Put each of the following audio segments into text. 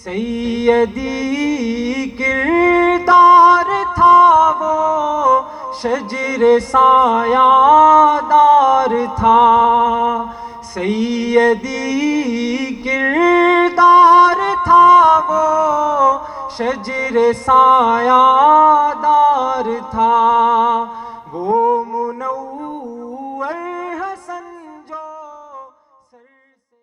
سیدی کردار تھا وہ شجر سایہ دار تھا، سیدی کردار تھا وہ شجر سایہ دار تھا، وہ منور حسن جو سر سے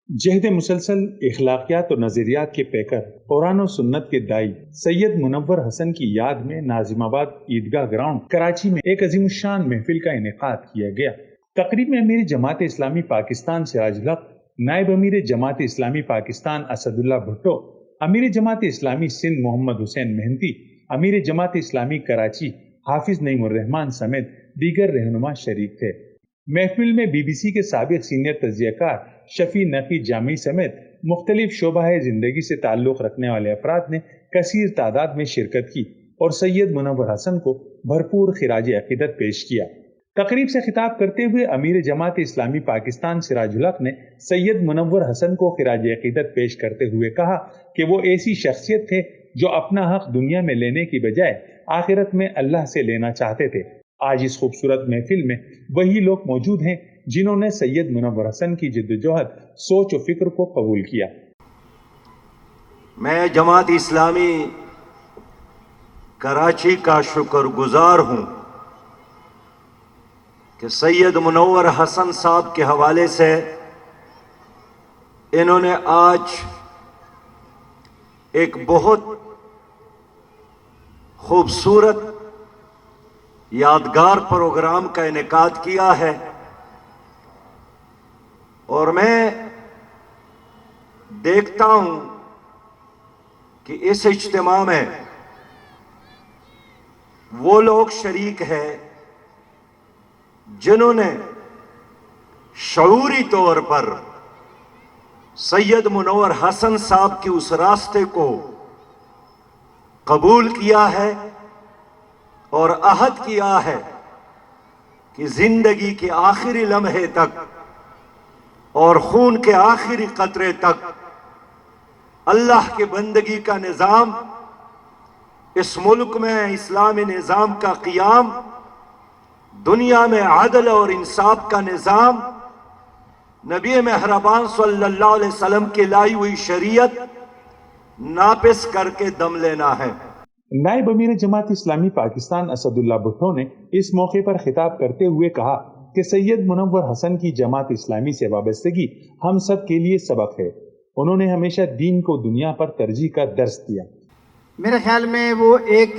جہد مسلسل اخلاقیات اور نظریات کے پیکر، قرآن و سنت کے دائی سید منور حسن کی یاد میں ناظم آباد عیدگاہ گراؤنڈ کراچی میں ایک عظیم الشان محفل کا انعقاد کیا گیا۔ تقریب میں امیر جماعت اسلامی پاکستان سراج الحق، نائب امیر جماعت اسلامی پاکستان اسد اللہ بھٹو، امیر جماعت اسلامی سندھ محمد حسین مہنتی، امیر جماعت اسلامی کراچی حافظ نعیم الرحمان سمیت دیگر رہنما شریک تھے۔ محفل میں بی بی سی کے سابق سینئر تجزیہ کار شفیع نقی جامعی سمیت مختلف شعبہ زندگی سے تعلق رکھنے والے افراد نے کثیر تعداد میں شرکت کی اور سید منور حسن کو بھرپور خراج عقیدت پیش کیا۔ تقریب سے خطاب کرتے ہوئے امیر جماعت اسلامی پاکستان سراج الحق نے سید منور حسن کو خراج عقیدت پیش کرتے ہوئے کہا کہ وہ ایسی شخصیت تھے جو اپنا حق دنیا میں لینے کی بجائے آخرت میں اللہ سے لینا چاہتے تھے۔ آج اس خوبصورت محفل میں وہی لوگ موجود ہیں جنہوں نے سید منور حسن کی جدوجہد، سوچ و فکر کو قبول کیا۔ میں جماعت اسلامی کراچی کا شکر گزار ہوں کہ سید منور حسن صاحب کے حوالے سے انہوں نے آج ایک بہت خوبصورت یادگار پروگرام کا انعقاد کیا ہے، اور میں دیکھتا ہوں کہ اس اجتماع میں وہ لوگ شریک ہیں جنہوں نے شعوری طور پر سید منور حسن صاحب کے اس راستے کو قبول کیا ہے اور عہد کیا ہے کہ زندگی کے آخری لمحے تک اور خون کے آخری قطرے تک اللہ کے بندگی کا نظام، اس ملک میں اسلامی نظام کا قیام، دنیا میں عدل اور انصاف کا نظام، نبی مہربان صلی اللہ علیہ وسلم کی لائی ہوئی شریعت ناپس کر کے دم لینا ہے۔ نائب امیر جماعت اسلامی پاکستان اسد اللہ بھٹو نے اس موقع پر خطاب کرتے ہوئے کہا کہ سید منور حسن کی جماعت اسلامی سے وابستگی ہم سب کے لیے سبق ہے۔ انہوں نے ہمیشہ دین کو دنیا پر ترجیح کا درس دیا۔ میرے خیال میں وہ ایک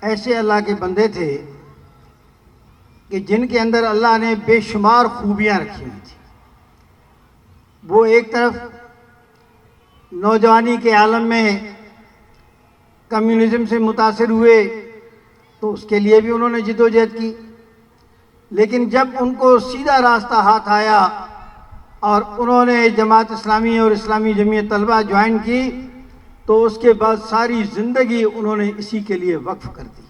ایسے اللہ کے بندے تھے کہ جن کے اندر اللہ نے بے شمار خوبیاں رکھی ہوئی تھیں۔ وہ ایک طرف نوجوانی کے عالم میں کمیونزم سے متاثر ہوئے تو اس کے لیے بھی انہوں نے جدوجہد کی، لیکن جب ان کو سیدھا راستہ ہاتھ آیا اور انہوں نے جماعت اسلامی اور اسلامی جمعیت طلبہ جوائن کی تو اس کے بعد ساری زندگی انہوں نے اسی کے لیے وقف کر دی۔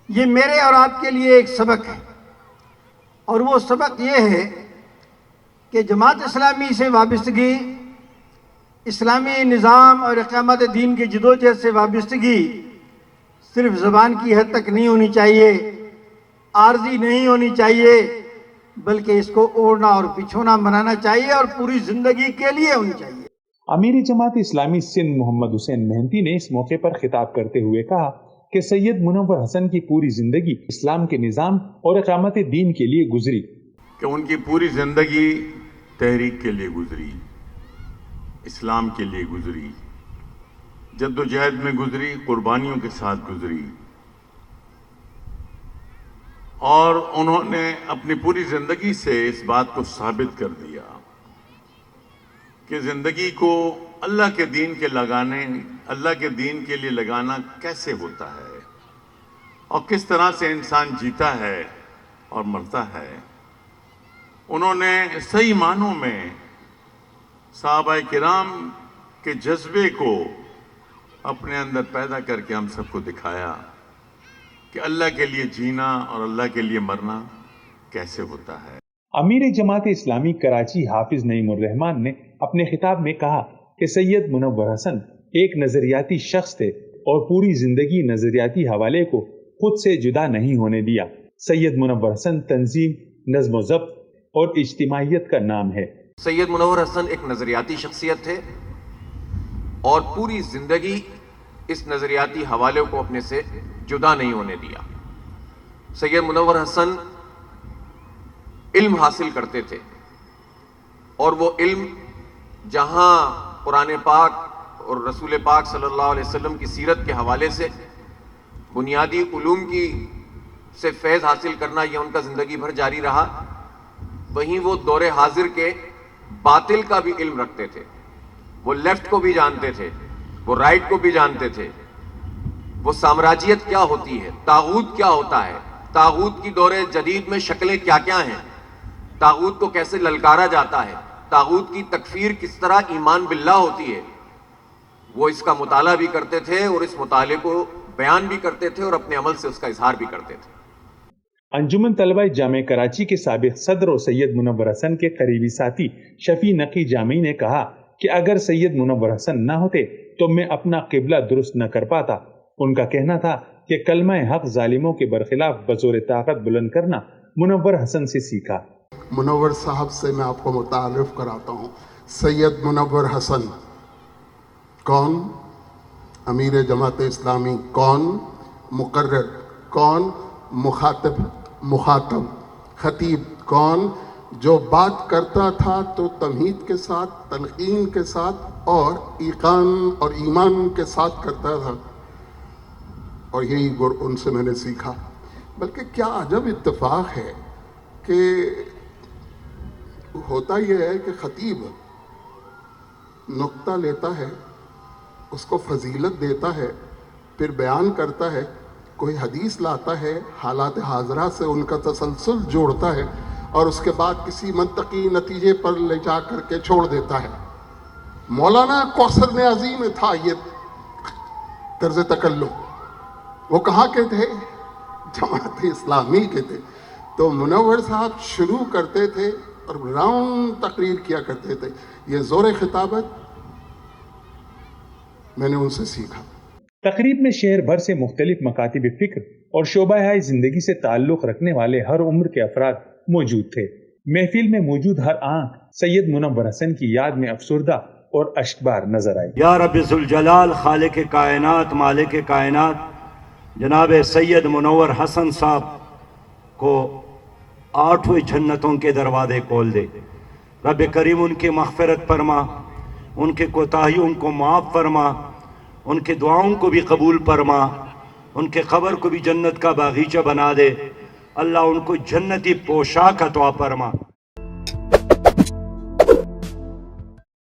یہ میرے اور آپ کے لیے ایک سبق ہے، اور وہ سبق یہ ہے کہ جماعت اسلامی سے وابستگی، اسلامی نظام اور اقامت دین کی جدوجہد سے وابستگی صرف زبان کی حد تک نہیں ہونی چاہیے، عارضی نہیں ہونی چاہیے، بلکہ اس کو اوڑھنا اور پچھونا بنانا چاہیے اور پوری زندگی کے لیے ہونی چاہیے۔ امیر جماعت اسلامی سندھ محمد حسین مہنتی نے اس موقع پر خطاب کرتے ہوئے کہا کہ سید منور حسن کی پوری زندگی اسلام کے نظام اور اقامت دین کے لیے گزری، کہ ان کی پوری زندگی تحریک کے لیے گزری، اسلام کے لیے گزری، جدوجہد میں گزری، قربانیوں کے ساتھ گزری، اور انہوں نے اپنی پوری زندگی سے اس بات کو ثابت کر دیا کہ زندگی کو اللہ کے دین کے لیے لگانا کیسے ہوتا ہے اور کس طرح سے انسان جیتا ہے اور مرتا ہے۔ انہوں نے صحیح معنوں میں صحابہ کرام کے جذبے کو اپنے اندر پیدا کر کے ہم سب کو دکھایا کہ اللہ کے لیے جینا اور اللہ کے لیے مرنا کیسے ہوتا ہے۔ امیر جماعت اسلامی کراچی حافظ نعیم الرحمان نے اپنے خطاب میں کہا کہ سید منور حسن ایک نظریاتی شخص تھے اور پوری زندگی نظریاتی حوالے کو خود سے جدا نہیں ہونے دیا۔ سید منور حسن تنظیم، نظم و ضبط اور اجتماعیت کا نام ہے۔ سید منور حسن ایک نظریاتی شخصیت تھے اور پوری زندگی اس نظریاتی حوالے کو اپنے سے جدا نہیں ہونے دیا۔ سید منور حسن علم حاصل کرتے تھے اور وہ علم جہاں قرآن پاک اور رسول پاک صلی اللہ علیہ وسلم کی سیرت کے حوالے سے بنیادی علوم کی سے فیض حاصل کرنا یہ ان کا زندگی بھر جاری رہا، وہیں وہ دور حاضر کے باطل کا بھی علم رکھتے تھے۔ وہ لیفٹ کو بھی جانتے تھے، وہ رائٹ کو بھی جانتے تھے، وہ سامراجیت کیا ہوتی ہے، طاغوت کیا ہوتا ہے، طاغوت کی دور جدید میں شکلیں کیا کیا ہیں، طاغوت کو کیسے للکارا جاتا ہے، طاغوت کی تکفیر کس طرح ایمان باللہ ہوتی ہے، وہ اس کا مطالعہ بھی کرتے تھے اور اس مطالعے کو بیان بھی کرتے تھے اور اپنے عمل سے اس کا اظہار بھی کرتے تھے۔ انجمن طلبہ جامع کراچی کے سابق صدر و سید منور حسن کے قریبی ساتھی شفیع نقی جامعی نے کہا کہ اگر سید منور حسن نہ ہوتے تو میں اپنا قبلہ درست نہ کر پاتا۔ ان کا کہنا تھا کہ کلمہ حق ظالموں کے برخلاف بزور طاقت بلند کرنا منور حسن سے سیکھا۔ منور صاحب سے میں آپ کو متعارف کراتا ہوں۔ سید منور حسن کون؟ امیر جماعت اسلامی کون؟ مقرر کون؟ مخاطب خطیب کون؟ جو بات کرتا تھا تو تمہید کے ساتھ، تلقین کے ساتھ اور ایقان اور ایمان کے ساتھ کرتا تھا، اور یہی گر ان سے میں نے سیکھا۔ بلکہ کیا عجب اتفاق ہے کہ ہوتا یہ ہے کہ خطیب نقطہ لیتا ہے، اس کو فضیلت دیتا ہے، پھر بیان کرتا ہے، کوئی حدیث لاتا ہے، حالات حاضرہ سے ان کا تسلسل جوڑتا ہے اور اس کے بعد کسی منطقی نتیجے پر لے جا کر کے چھوڑ دیتا ہے۔ مولانا کوثر نے عظیم تھا یہ طرز تکلم، وہ کہاں کے تھے؟ جماعت اسلامی کے تھے۔ تو منور صاحب شروع کرتے تھے اور راؤنڈ تقریر کیا کرتے تھے۔ یہ زور خطابت میں نے ان سے سیکھا۔ تقریب میں شہر بھر سے مختلف مکاتب فکر اور شعبہ زندگی سے تعلق رکھنے والے ہر عمر کے افراد موجود تھے۔ محفل میں موجود ہر آنکھ سید منور حسن کی یاد میں افسردہ اور اشکبار نظر آئی۔ یا رب ذوالجلال، خالق کائنات، مالک کائنات، جناب سید منور حسن صاحب کو 8 جنتوں کے دروازے کھول دے۔ رب کریم ان کی مغفرت فرما، ان کے کوتاہیوں کو معاف فرما، ان کے دعاؤں کو بھی قبول فرما، ان کے قبر کو بھی جنت کا باغیچہ بنا دے۔ اللہ ان کو جنتی پوشاک عطا فرما۔